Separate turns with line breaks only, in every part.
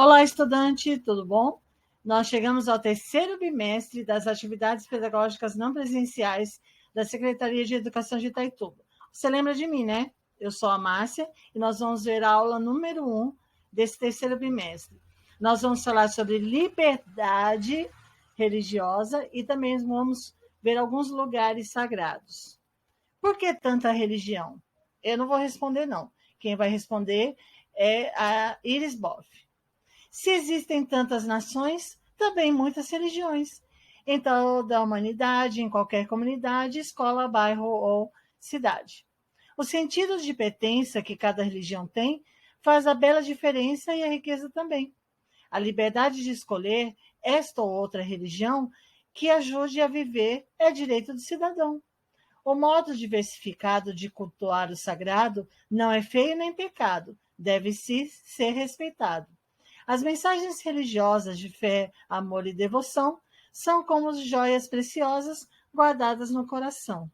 Olá, estudante, tudo bom? Nós chegamos ao terceiro bimestre das atividades pedagógicas não presenciais da Secretaria de Educação de Itaituba. Você lembra de mim, né? Eu sou a Márcia e nós vamos ver a aula número 1 desse terceiro bimestre. Nós vamos falar sobre liberdade religiosa e também vamos ver alguns lugares sagrados. Por que tanta religião? Eu não vou responder, não. Quem vai responder é a Iris Boff. Se existem tantas nações, também muitas religiões. Em toda a humanidade, em qualquer comunidade, escola, bairro ou cidade. O sentido de pertença que cada religião tem faz a bela diferença e a riqueza também. A liberdade de escolher esta ou outra religião que ajude a viver é direito do cidadão. O modo diversificado de cultuar o sagrado não é feio nem pecado, deve-se ser respeitado. As mensagens religiosas de fé, amor e devoção são como joias preciosas guardadas no coração.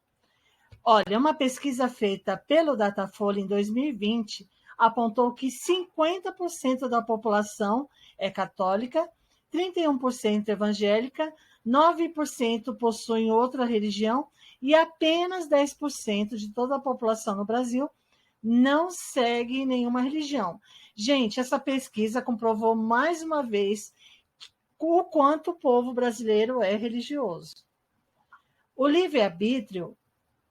Olha, uma pesquisa feita pelo Datafolha em 2020 apontou que 50% da população é católica, 31% evangélica, 9% possuem outra religião e apenas 10% de toda a população no Brasil não segue nenhuma religião. Gente, essa pesquisa comprovou mais uma vez o quanto o povo brasileiro é religioso. O livre-arbítrio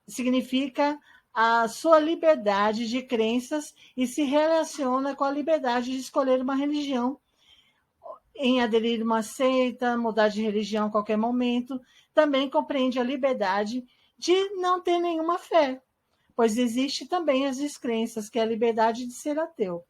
significa a sua liberdade de crenças e se relaciona com a liberdade de escolher uma religião, em aderir a uma seita, mudar de religião a qualquer momento. Também compreende a liberdade de não ter nenhuma fé, pois existe também as descrenças, que é a liberdade de ser ateu.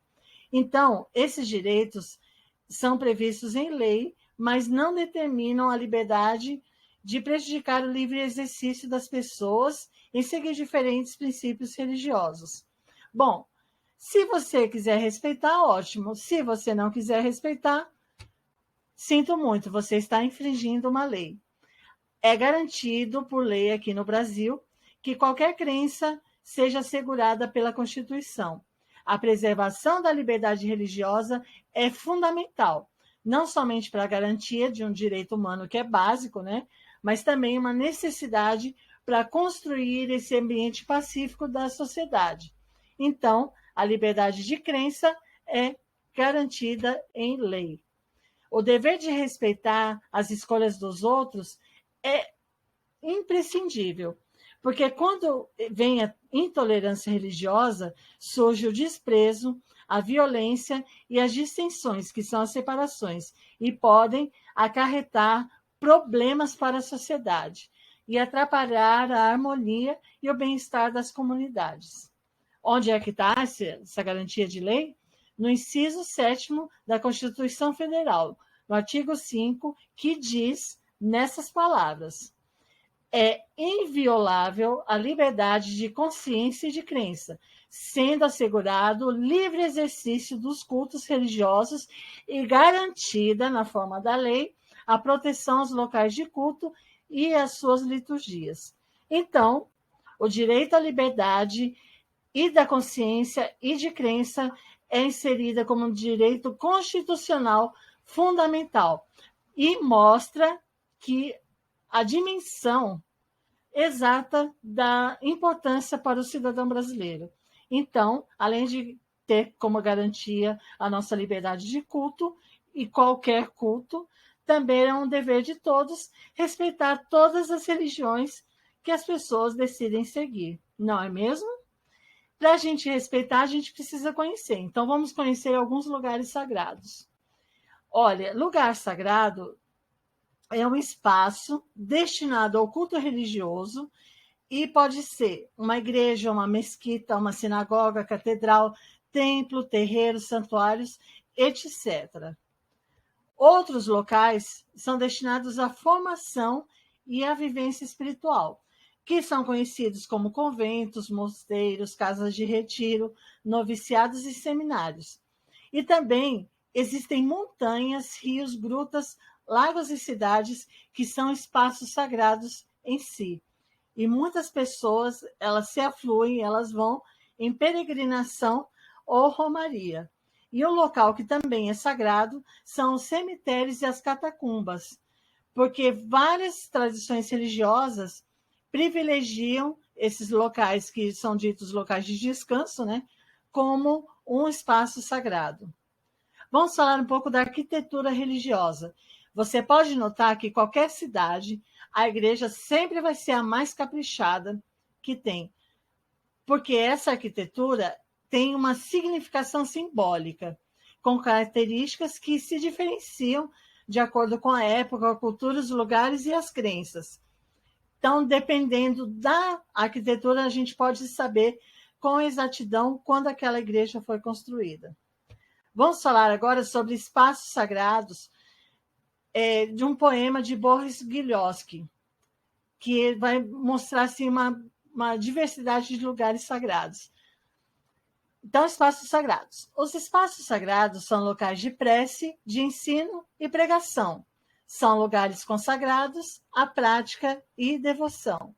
Então, esses direitos são previstos em lei, mas não determinam a liberdade de prejudicar o livre exercício das pessoas em seguir diferentes princípios religiosos. Bom, se você quiser respeitar, ótimo. Se você não quiser respeitar, sinto muito, você está infringindo uma lei. É garantido por lei aqui no Brasil que qualquer crença seja assegurada pela Constituição. A preservação da liberdade religiosa é fundamental, não somente para a garantia de um direito humano que é básico, né, mas também uma necessidade para construir esse ambiente pacífico da sociedade. Então, a liberdade de crença é garantida em lei. O dever de respeitar as escolhas dos outros é imprescindível, porque quando vem a intolerância religiosa, surge o desprezo, a violência e as dissensões, que são as separações, e podem acarretar problemas para a sociedade e atrapalhar a harmonia e o bem-estar das comunidades. Onde é que está essa garantia de lei? No inciso 7º da Constituição Federal, no artigo 5, que diz nessas palavras: é inviolável a liberdade de consciência e de crença, sendo assegurado o livre exercício dos cultos religiosos e garantida, na forma da lei, a proteção aos locais de culto e às suas liturgias. Então, o direito à liberdade e da consciência e de crença é inserida como um direito constitucional fundamental e mostra que a dimensão exata da importância para o cidadão brasileiro. Então, além de ter como garantia a nossa liberdade de culto, e qualquer culto, também é um dever de todos respeitar todas as religiões que as pessoas decidem seguir, não é mesmo? Para a gente respeitar, a gente precisa conhecer. Então, vamos conhecer alguns lugares sagrados. Olha, lugar sagrado é um espaço destinado ao culto religioso e pode ser uma igreja, uma mesquita, uma sinagoga, catedral, templo, terreiro, santuários, etc. Outros locais são destinados à formação e à vivência espiritual, que são conhecidos como conventos, mosteiros, casas de retiro, noviciados e seminários. E também existem montanhas, rios, grutas, lagos e cidades que são espaços sagrados em si. E muitas pessoas, elas se afluem, elas vão em peregrinação ou romaria. E o local que também é sagrado são os cemitérios e as catacumbas, porque várias tradições religiosas privilegiam esses locais que são ditos locais de descanso, né, como um espaço sagrado. Vamos falar um pouco da arquitetura religiosa. Você pode notar que qualquer cidade, a igreja sempre vai ser a mais caprichada que tem, porque essa arquitetura tem uma significação simbólica, com características que se diferenciam de acordo com a época, a cultura, os lugares e as crenças. Então, dependendo da arquitetura, a gente pode saber com exatidão quando aquela igreja foi construída. Vamos falar agora sobre espaços sagrados de um poema de Boris Gilyoski, que vai mostrar assim, uma diversidade de lugares sagrados. Então, espaços sagrados. Os espaços sagrados são locais de prece, de ensino e pregação. São lugares consagrados à prática e devoção.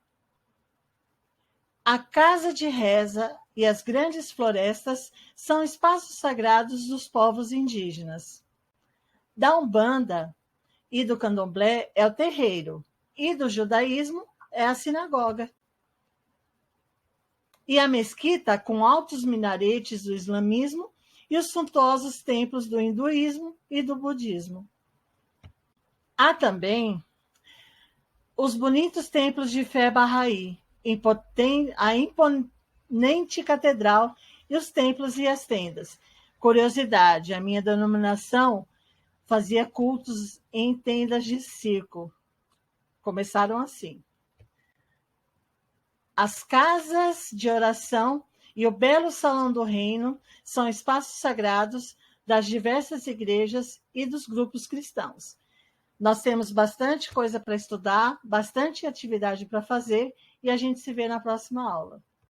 A casa de reza e as grandes florestas são espaços sagrados dos povos indígenas. Da Umbanda e do Candomblé é o terreiro, e do judaísmo é a sinagoga. E a mesquita com altos minaretes do islamismo e os suntuosos templos do hinduísmo e do budismo. Há também os bonitos templos de fé Bahá'í, a imponente catedral e os templos e as tendas. Curiosidade, a minha denominação fazia cultos em tendas de circo. Começaram assim. As casas de oração e o belo salão do reino são espaços sagrados das diversas igrejas e dos grupos cristãos. Nós temos bastante coisa para estudar, bastante atividade para fazer, e a gente se vê na próxima aula.